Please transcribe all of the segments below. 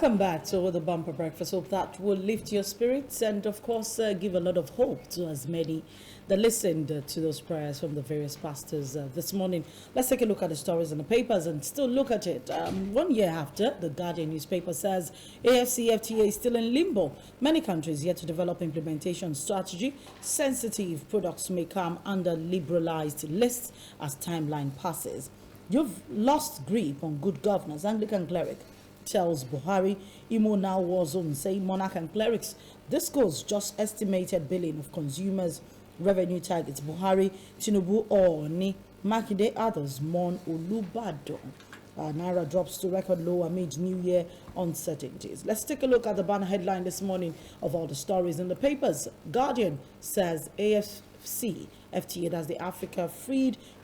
Welcome back to the Bumper Breakfast. Hope that will lift your spirits and, of course, give a lot of hope to as many that listened to those prayers from the various pastors this morning. Let's take a look at the stories in the papers and still look at it. 1 year after, the Guardian newspaper says AFCFTA is still in limbo. Many countries yet to develop implementation strategy. Sensitive products may come under liberalized lists as timeline passes. You've lost grip on good governance. Anglican cleric tells Buhari, Imo now war zone, saying monarch and clerics. This goes just estimated billing of consumers' revenue targets. Buhari, Tinubu, Oni, Makinde, others mourn Olubadon. Naira drops to record low amid New Year uncertainties. Let's take a look at the banner headline this morning of all the stories in the papers. Guardian says AFC, FTA, that's the Africa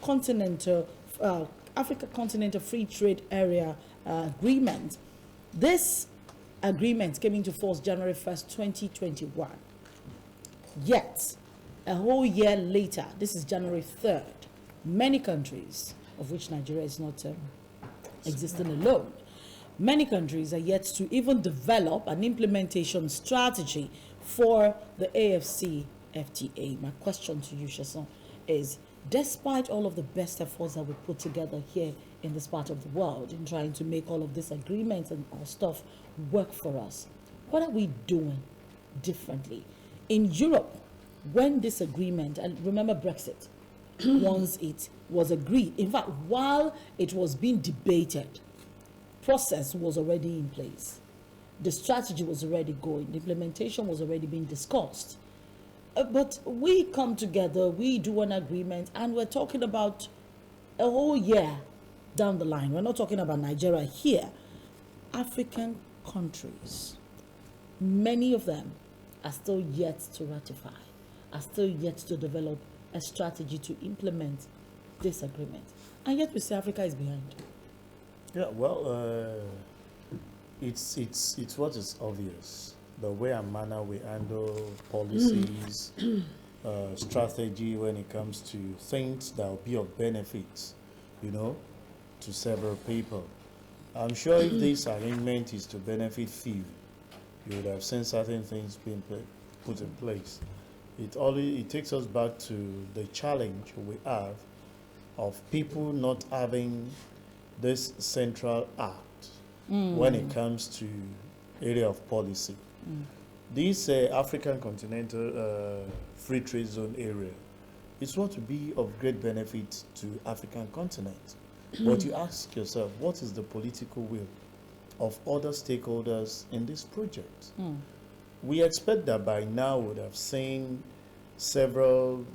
Continental Free Trade Area Agreement. This agreement came into force January 1st, 2021. Yet, a whole year later, this is January 3rd, many countries, of which Nigeria is not existing alone, many countries are yet to even develop an implementation strategy for the AFC FTA. My question to you, Sheson, is despite all of the best efforts that we put together here in this part of the world in trying to make all of these agreements and all stuff work for us, what are we doing differently? In Europe, when this agreement, and remember Brexit, once it was agreed, in fact, while it was being debated, process was already in place. The strategy was already going. The implementation was already being discussed. But we come together, we do an agreement, and we're talking about a whole year down the line. We're not talking about Nigeria here. African countries, many of them are still yet to ratify, are still yet to develop a strategy to implement this agreement. And yet we say Africa is behind. Yeah, well, it's what is obvious. The way and manner we handle policies, strategy when it comes to things that will be of benefit, to several people. I'm sure if this arrangement is to benefit few, you would have seen certain things being put in place. It takes us back to the challenge we have of people not having this central act when it comes to area of policy. This African Continental Free Trade Zone area is what to be of great benefit to African continent. But you ask yourself, what is the political will of other stakeholders in this project? We expect that by now we would have seen several,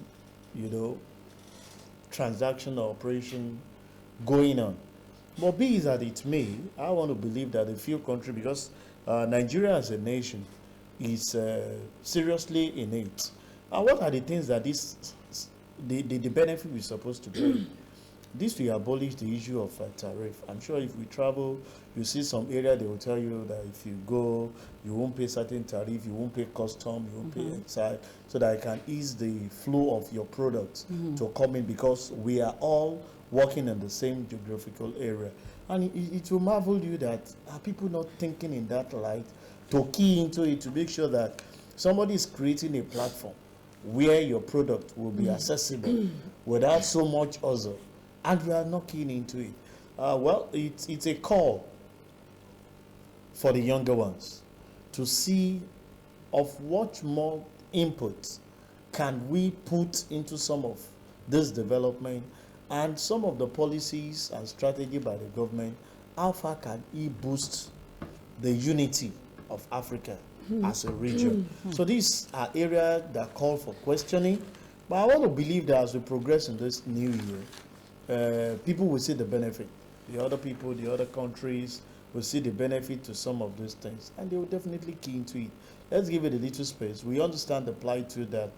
transaction or operation going on. But be that it may, I want to believe that a few countries, because Nigeria as a nation is seriously in it. And what are the things that the benefit we're supposed to bring? This will abolish the issue of tariff. I'm sure if we travel, you see some area they will tell you that if you go, you won't pay certain tariff, you won't pay custom, you won't pay excise, so that it can ease the flow of your products to come in, because we are all working in the same geographical area. And it will marvel you that are people not thinking in that light to key into it, to make sure that somebody is creating a platform where your product will be accessible without so much hustle, and we are not keying into it. Well, it's a call for the younger ones to see of what more input can we put into some of this development and some of the policies and strategy by the government. How far can it boost the unity of Africa as a region? So these are areas that call for questioning. But I want to believe that as we progress in this new year, people will see the benefit. The other people, the other countries will see the benefit to some of these things, and they will definitely key into it. Let's give it a little space. We understand the plight to that,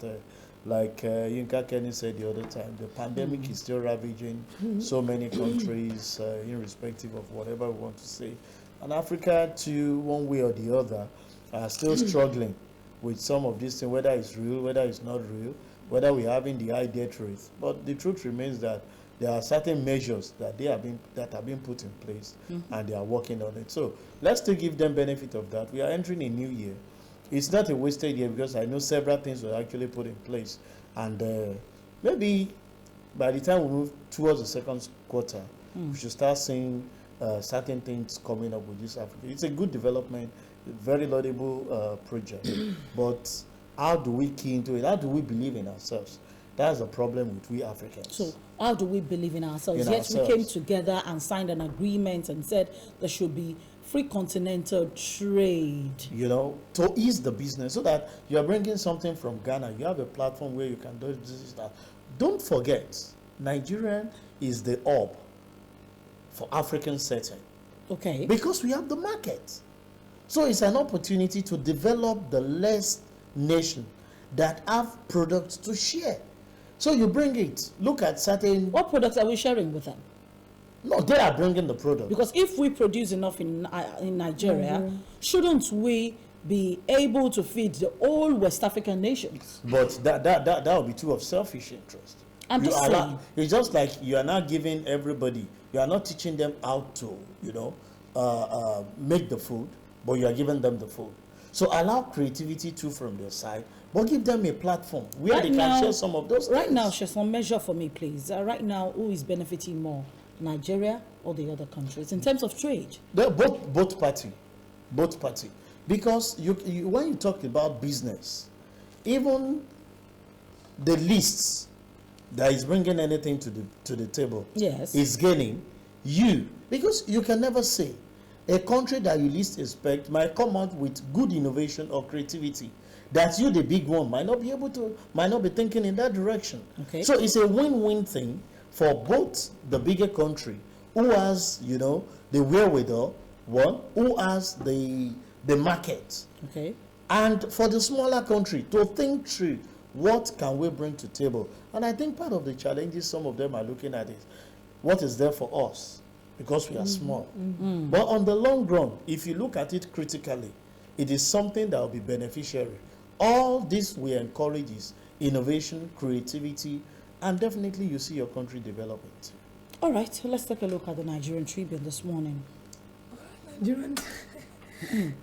like Yinka Kenny said the other time, the pandemic is still ravaging so many countries, irrespective of whatever we want to say. And Africa, too, one way or the other, are still struggling with some of these things, whether it's real, whether it's not real, whether we're having the high death rate. But the truth remains that there are certain measures that are being put in place, and they are working on it. So let's still give them benefit of that. We are entering a new year. It's not a wasted year, because I know several things were actually put in place, and maybe by the time we move towards the second quarter, we should start seeing certain things coming up with this Africa. It's a good development, a very laudable project, but how do we key into it? How do we believe in ourselves? That's the problem with we Africans. So how do we believe in ourselves? We came together and signed an agreement and said there should be free continental trade. You know, to ease the business, so that you are bringing something from Ghana. You have a platform where you can do this, that. Don't forget, Nigeria is the hub for African setting. Okay. Because we have the market. So it's an opportunity to develop the less nation that have products to share. So you bring it. Look at certain... What products are we sharing with them? No, they are bringing the product. Because if we produce enough in Nigeria, shouldn't we be able to feed the whole West African nations? But that would be too of selfish interest. I'm just saying. It's just like you are not giving everybody, you are not teaching them how to, make the food, but you are giving them the food. So allow creativity too from their side, but give them a platform where they can share some of those things. Right now, share some measure for me, please. Right now, who is benefiting more, Nigeria or the other countries, in terms of trade? They're both party. Because when you talk about business, even the least that is bringing anything to the table, yes, is gaining because you can never say a country that you least expect might come out with good innovation or creativity that you, the big one, might not be thinking in that direction. Okay. So it's a win-win thing for both the bigger country, who has the wherewithal, one who has the market, okay, and for the smaller country to think through what can we bring to table. And I think part of the challenges some of them are looking at is what is there for us, because we are small. But on the long run, if you look at it critically, it is something that will be beneficiary. All this we encourage is innovation, creativity, and definitely you see your country developing. All right, so let's take a look at the Nigerian Tribune this morning.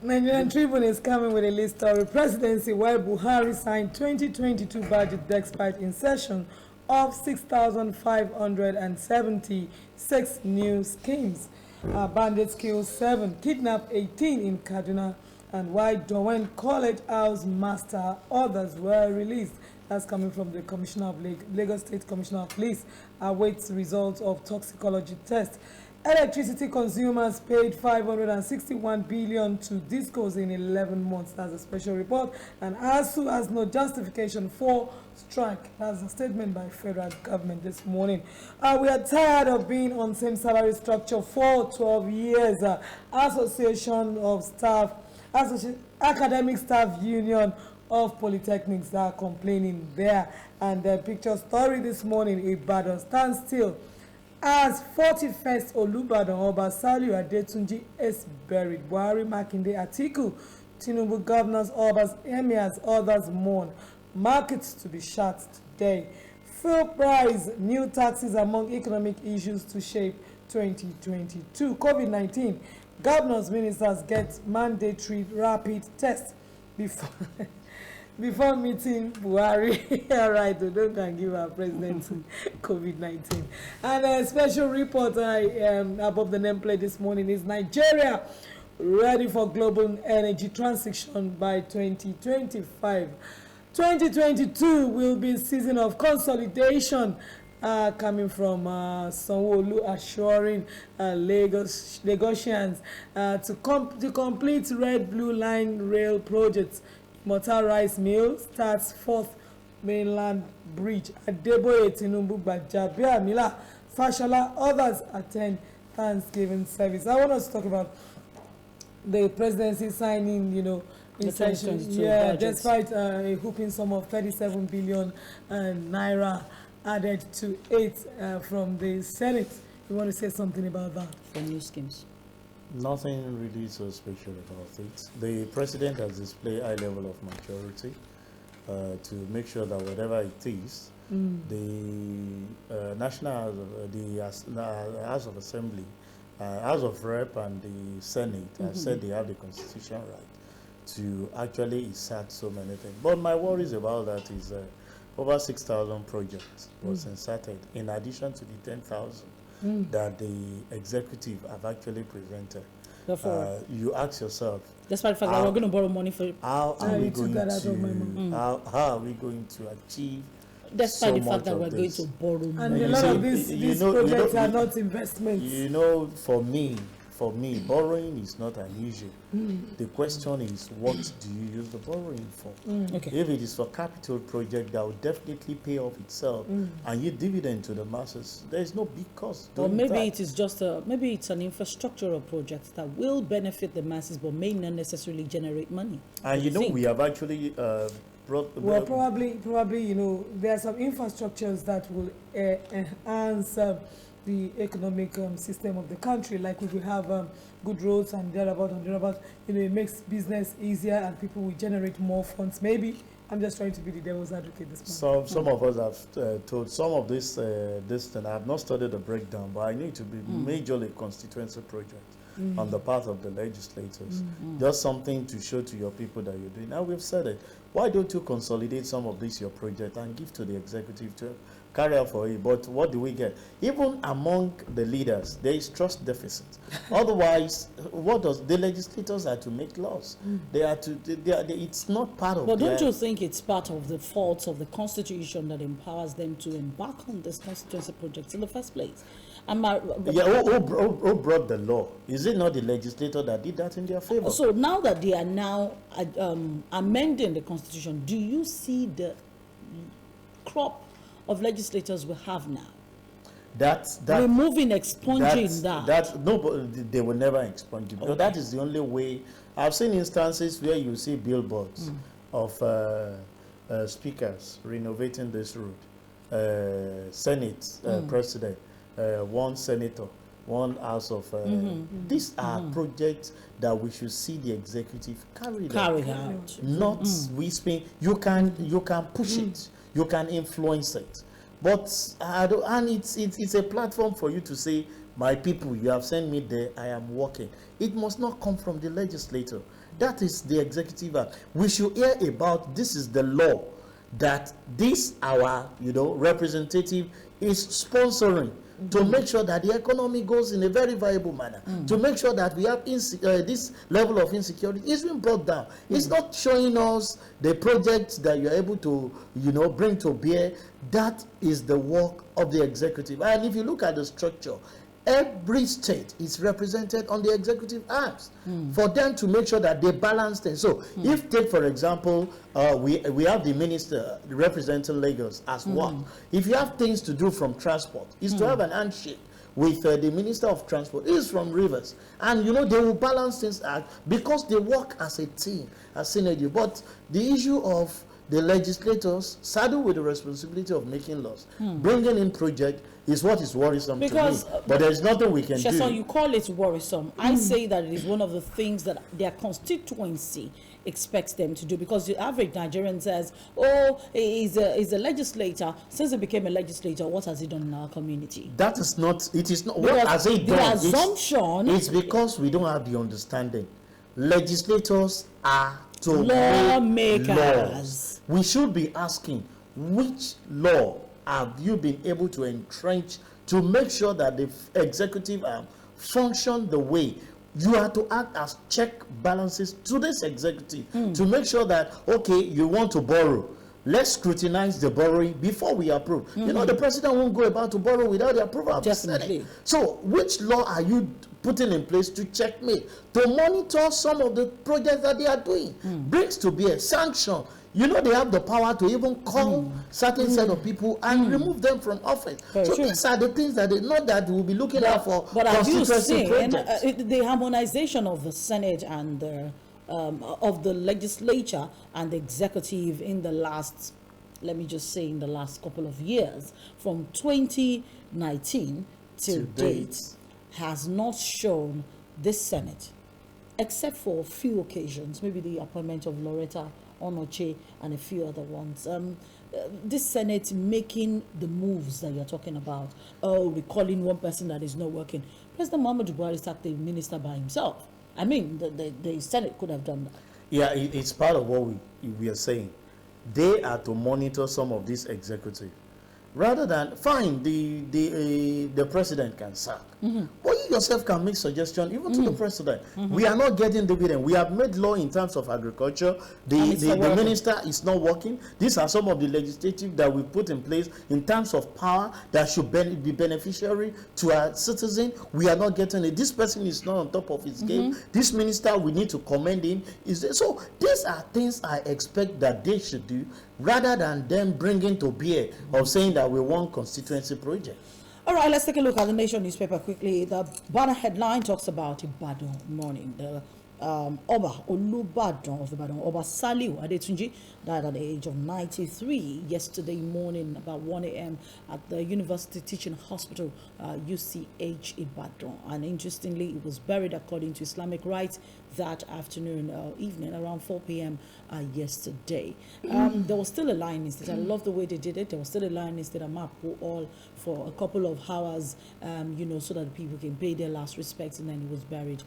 Nigerian Tribune is coming with a list of presidency while Buhari signed 2022 budget despite insertion of 6,576 new schemes. Bandits killed 7, kidnapped 18 in Kaduna, and why Dowen College House Master, others were released. That's coming from the Commissioner of Lagos State Commissioner of Police, awaits results of toxicology test. Electricity consumers paid 561 billion to discos in 11 months. That's a special report. And ASU has no justification for strike. That's a statement by federal government this morning. We are tired of being on same salary structure for 12 years. Association of Staff, Academic Staff Union of Polytechnics are complaining there. And the picture story this morning, Ibadan stands still as 41st Olubadan Oba Saliu Adetunji is buried. Buhari, Makinde, Atiku, Tinubu governors, Obas, emirs, others mourn. Markets to be shut today. Fuel price, new taxes among economic issues to shape 2022. COVID-19, governors, ministers get mandatory rapid test before meeting Buhari. All right, don't can give our president COVID-19. And a special report above the nameplate this morning is Nigeria ready for global energy transition by 2025. 2022 will be a season of consolidation, coming from Sanwo-Olu assuring Lagosians to complete Red Blue Line rail projects. Mortar Rice Mill starts 4th Mainland Bridge. Adeboye, Tinubu, Gbajabiamila, Fashola, others attend Thanksgiving service. I want us to talk about the presidency signing, despite a whooping sum of 37 billion naira added to it from the Senate. You want to say something about that? For new schemes. Nothing really so special about it. The president has displayed high level of maturity, to make sure that whatever it is, the National House of, House of Assembly, House of Rep and the Senate have said they have the constitutional right to actually insert so many things. But my worries about that is over 6,000 projects was inserted in addition to the 10,000 that the executive have actually presented. Therefore, You ask yourself, despite the fact that we're going to borrow money for, how are we you took going that out of my to how are we going to achieve despite so the fact much that of we're going this? to borrow And money. a you lot see, of these projects are not investments. You know, for me, borrowing is not unusual. The question is, what do you use the borrowing for? Okay. If it is for capital project that will definitely pay off itself and yield dividend to the masses, there is no big cost. Or doing maybe that. it is just maybe it's an infrastructural project that will benefit the masses but may not necessarily generate money. And you know, think? we have actually brought. Well, probably, you know, there are some infrastructures that will enhance the economic system of the country. Like if we have good roads and thereabout, you know, it makes business easier and people will generate more funds. Maybe I'm just trying to be the devil's advocate this morning. Some of us have told some of this thing. I have not studied the breakdown, but I know it to be majorly constituency project on the part of the legislators. Just something to show to your people that you're doing. Now we've said it. Why don't you consolidate some of this your project and give to the executive to carry out for it? But what do we get? Even among the leaders, there is trust deficit. Otherwise, what does the legislators are to make laws? They are to. It's not part of. But don't their, you think it's part of the fault of the Constitution that empowers them to embark on this constituency project in the first place? who brought the law? Is it not the legislator that did that in their favor? So now that they are now amending the Constitution, do you see the crop of legislators we have now? That Removing, expunging that. no, but they will never expunge it, because that is the only way. I've seen instances where you see billboards of speakers renovating this road, Senate president, one senator, one house of. These are projects that we should see the executive carry out. Not whispering. You can push it, you can influence it. But and it's a platform for you to say, my people, you have sent me there, I am working. It must not come from the legislator. That is the executive act. We should hear about, this is the law that this our representative is sponsoring to make sure that the economy goes in a very viable manner, to make sure that we have this level of insecurity is being brought down. It's not showing us the projects that you're able to bring to bear. That is the work of the executive. And if you look at the structure, every state is represented on the executive arms for them to make sure that they balance things. So if, take for example, we have the minister representing Lagos as one. If you have things to do from transport, is to have an handshake with the minister of transport. Is from Rivers, and they will balance things out because they work as a team, as synergy. But the issue of the legislators saddled with the responsibility of making laws, bringing in projects, is what is worrisome to me. But there is nothing we can do. You call it worrisome. I say that it is one of the things that their constituency expects them to do, because the average Nigerian says, oh, he's a legislator. Since he became a legislator, what has he done in our community? That is not, it is not, Because what has he done? The assumption it's because we don't have the understanding. Legislators are to lawmakers. make laws. We should be asking, which law have you been able to entrench to make sure that the executive arm function the way you are to act as check balances to this executive to make sure that, okay, you want to borrow, let's scrutinize the borrowing before we approve. The president won't go about to borrow without the approval of the Senate. So which law are you putting in place to checkmate, to monitor some of the projects that they are doing, brings to bear sanction? They have the power to even call certain set of people and remove them from office. These are the things that that we'll be looking at for constituency projects. The harmonization of the Senate and of the legislature and the executive in the last, let me just say, in the last couple of years, from 2019 to date, has not shown this Senate except for a few occasions, maybe the appointment of Loretta Onoche and a few other ones. This Senate making the moves that you're talking about, recalling one person that is not working. President Muhammadu Buhari sacked the minister by himself. I mean, the Senate could have done that. Yeah, it's part of what we are saying. They are to monitor some of these executive, rather than fine the president can sack. But you yourself can make suggestion even to the president. We are not getting dividend. We have made law in terms of agriculture. The minister is not working. These are some of the legislative that we put in place in terms of power that should be beneficiary to our citizen. We are not getting it. This person is not on top of his game. This minister, we need to commend him. So these are things I expect that they should do, rather than them bringing to bear of saying that we want constituency project. All right, let's take a look at the Nation newspaper quickly. The banner headline talks about Ibadan morning. The Oba Olubadan of Ibadan, Oba Saliu Adetunji, died at the age of 93 yesterday morning about 1 a.m. at the University Teaching Hospital, UCH Ibadan. And interestingly, it was buried according to Islamic rites that evening around 4 p.m. Yesterday. There was still a line instead. I love the way they did it. There was still a line instead of map all for a couple of hours, so that people can pay their last respects, and then he was buried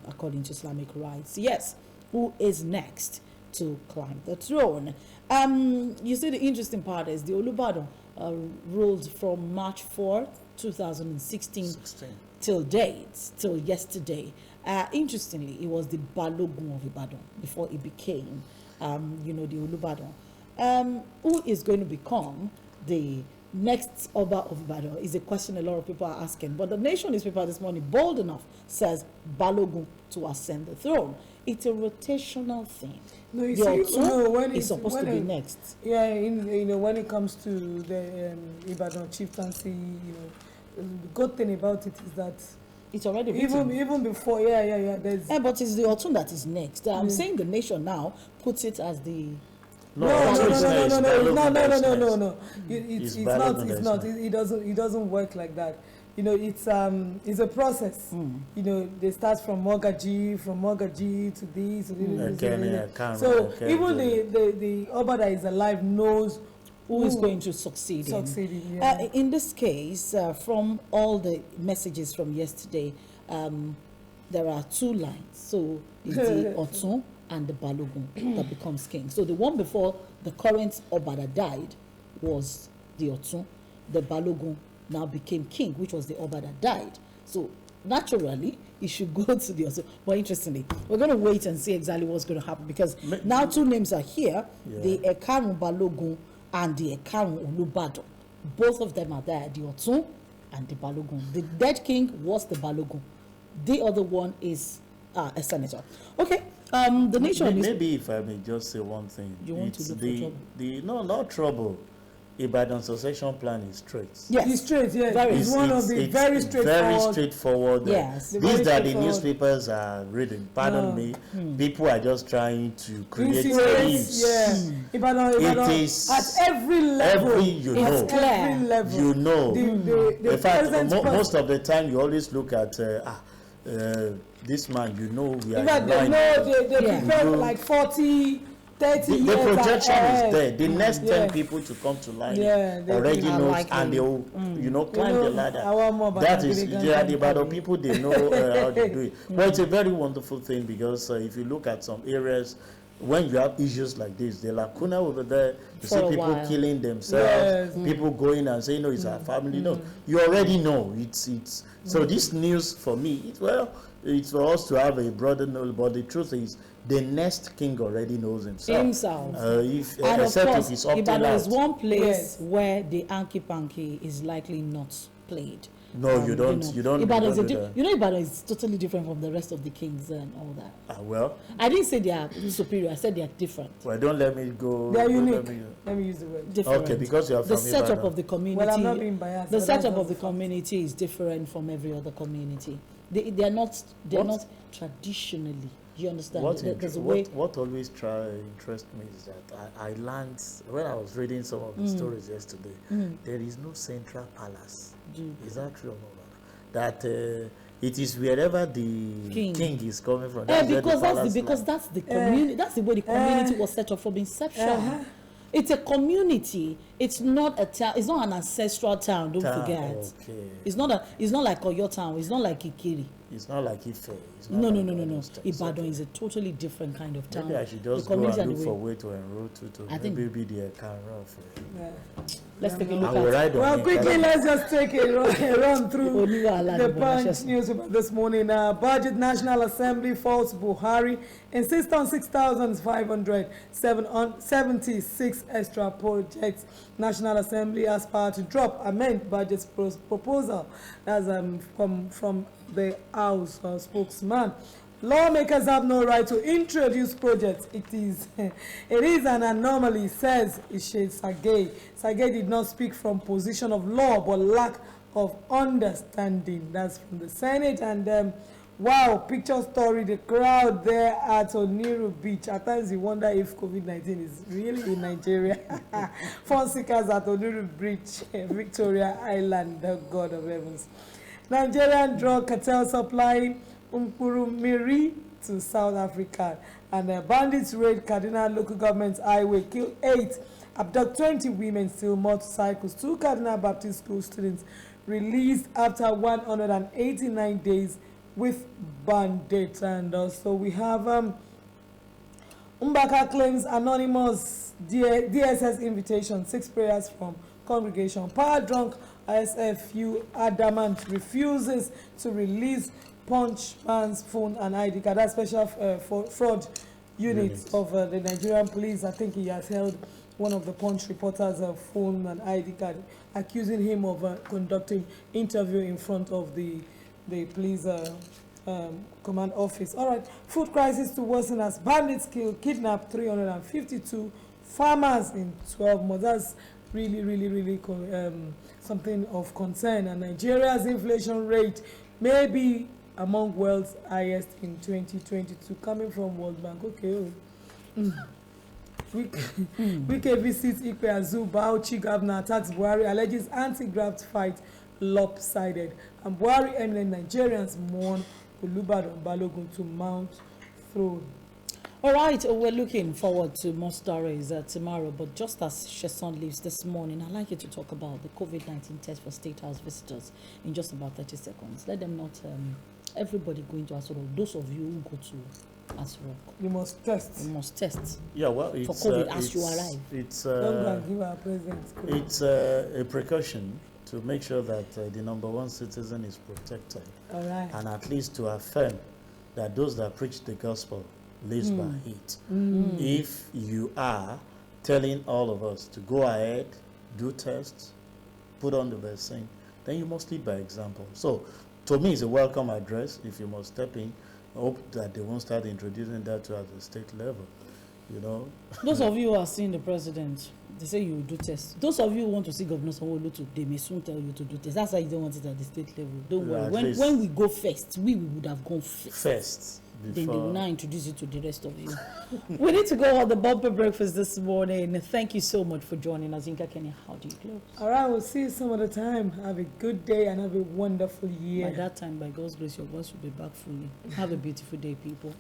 according to Islamic rites. Yes, who is next to climb the throne? You see, the interesting part is the Olubadan ruled from March 4, 2016 till yesterday. Interestingly, it was the Balogun of Ibadan before it became, the Olubadan. Who is going to become the next Oba of Ibadan is a question a lot of people are asking. But the Nation newspaper this morning, bold enough, says Balogun to ascend the throne. It's a rotational thing. No, you see, when it's supposed to be next. Yeah, when it comes to the Ibadan chieftaincy, the good thing about it is that it's already even before, there's. But it's the Otun that is next. I'm saying the Nation now puts it as the. No. It's not. It doesn't work like that. It's a process. They start from Mogaji to this. So even the Oba that is alive knows who is going to succeed him. In this case, from all the messages from yesterday, there are two lines. So it's the Otun and the Balogun that becomes king. So the one before the current Oba that died was the Otun. The Balogun now became king, which was the Oba that died. So naturally, it should go to the Otun. But interestingly, we're going to wait and see exactly what's going to happen, because now two names are here, the Ekarun Balogun and the Ekarun Olubadan. Both of them are there, the Otun and the Balogun. The dead king was the Balogun. The other one is a senator. Okay. The Nation. Maybe if I may just say one thing. You want to look for trouble? No, not trouble. Ibadan succession plan is straight. Yes, it's straight. Yes, it's one of the very straightforward. Very straightforward. Yes, these that the newspapers are reading. Pardon me, people are just trying to create news. Yeah, Ibadan. It is at every level. It's clear. Every level. In fact, most of the time you always look at this man. We are. They prepare like 40. 30 the projection is there. The next 10 people to come to line already knows, and they will, climb the ladder. That is, the Ibadan people, they know how to do it. But it's a very wonderful thing, because if you look at some areas, when you have issues like this, the lacuna over there, you see people killing themselves, people going and saying, no, it's our family. No, you already know. It's so this news for me, it's for us to have a broader knowledge, but the truth is, the next king already knows himself. And of course, Ibadan is one place where the Anki Panki is likely not played. No, you don't. Ibadan is totally different from the rest of the kings and all that. Well, I didn't say they are superior. I said they are different. Well, don't let me go. They are unique. Let me use the word. Different. Okay, because you are from the setup of the community. Well, I'm not being biased. The setup of the community is different from every other community. They are not traditionally. You understand? What always interests me is that I learned when I was reading some of the stories yesterday. There is no central palace. Is that true or not? That It is wherever the king is coming from. Because that's the community. That's the way the community was set up from inception. It's a community. It's not a town. It's not an ancestral town. Don't forget. Okay. It's not like Oyo town. It's not like Ikiri. It's not like Ife. No. Ibadan is a totally different kind of town. Maybe I should just go and look for a way to enroll to maybe be the Let's take a look at it. Well, quickly, let's just take a run through the Punch newspaper this morning. Budget National Assembly faults Buhari, insists on 6,576 extra projects. National Assembly aspire to drop amend budget proposal. That's from the House spokesman. Lawmakers have no right to introduce projects. It is an anomaly, says Ishe Sagay. Sagay did not speak from position of law, but lack of understanding. That's from the Senate. And wow, picture story, the crowd there at Oniru Beach. At times you wonder if COVID-19 is really in Nigeria. Fun seekers at Oniru Beach, Victoria Island, the God of heavens. Nigerian drug cartel supplying Miri to South Africa, and bandits raid Kaduna local government highway, kill 8, abduct 20 women, steal motorcycles. 2 Kaduna Baptist school students released after 189 days with bandits. And also we have Mbaka claims anonymous DSS invitation, 6 prayers from congregation. Power drunk ISFU adamant refuses to release Punch man's phone and ID card. That special fraud unit of the Nigerian police. I think he has held one of the Punch reporters' phone and ID card, accusing him of conducting interview in front of the police command office. All right, food crisis to worsen as bandits kidnap 352 farmers in 12 months. That's really something of concern. And Nigeria's inflation rate may be among world's highest in 2022, coming from World Bank. Okay. Wike visits Ikpe Azu, Bauchi governor attacks Buhari, alleges anti-graft fight lopsided. And Buhari eminent Nigerians mourn Olubadan Balogun to mount throne. All right, we're looking forward to more stories tomorrow, but just as Sheson leaves this morning, I'd like you to talk about the COVID-19 test for State House visitors in just about 30 seconds. Let them not, everybody going to Aso Rock, those of you who go to Aso Rock. You must test. You must test. Yeah, well, it's, for COVID as you arrive. It's, don't go and give our presents. It's a precaution to make sure that the number one citizen is protected. All right. And at least to affirm that those that preach the gospel lives by it. If you are telling all of us to go ahead, do tests, put on the vaccine, then you must lead by example. So, to me, it's a welcome address. If you must step in, I hope that they won't start introducing that to at the state level. You know. Those of you who are seeing the president, they say you will do tests. Those of you who want to see Governor Sanwo-Olu, they may soon tell you to do tests. That's why you don't want it at the state level. Don't worry. When we go first, we would have gone first. Then they will now introduce you to the rest of you. We need to go on the bumper breakfast this morning. Thank you so much for joining us. Yinka Kenny, how do you close? All right, we'll see you some other time. Have a good day and have a wonderful year. By that time, by God's grace, your voice will be back fully. Have a beautiful day, people.